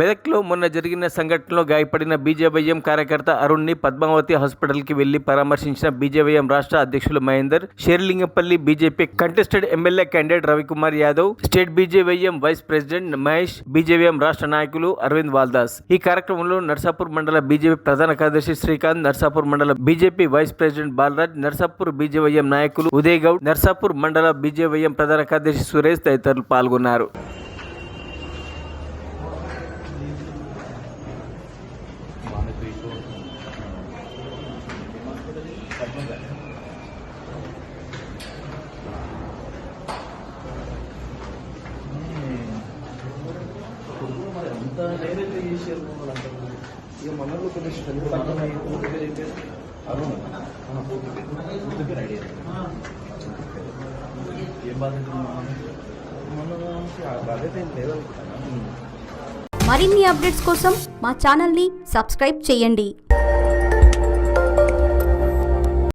మెదక్లో మొన్న జరిగిన సంఘటనలో గాయపడిన బీజేవైఎం కార్యకర్త అరుణ్ని పద్మావతి హాస్పిటల్కి వెళ్లి పరామర్శించిన బీజేవైఎం రాష్ట్ర అధ్యక్షులు Mahender, Serilingampally BJP contested MLA candidate Ravikumar Yadav, state BJYM vice president Mahesh, BJYM రాష్ట్ర నాయకులు అరవింద్ వాల్దాస్. ఈ కార్యక్రమంలో నర్సాపూర్ మండల బీజేపీ ప్రధాన కార్యదర్శి శ్రీకాంత్, నర్సాపూర్ మండల BJP vice president Balraj, Narsapur BJYM నాయకులు ఉదయ్ గౌడ్, నర్సాపూర్ మండల బీజేవైఎం ప్రధాన కార్యదర్శి సురేష్ తదితరులు పాల్గొన్నారు. మనలో కొన్ని ఏం బాధ్యత బాధ్యత ఏం లేదనుకుంటున్నా. మరిన్ని అప్డేట్స్ కోసం మా ఛానల్ని సబ్స్క్రైబ్ చేయండి.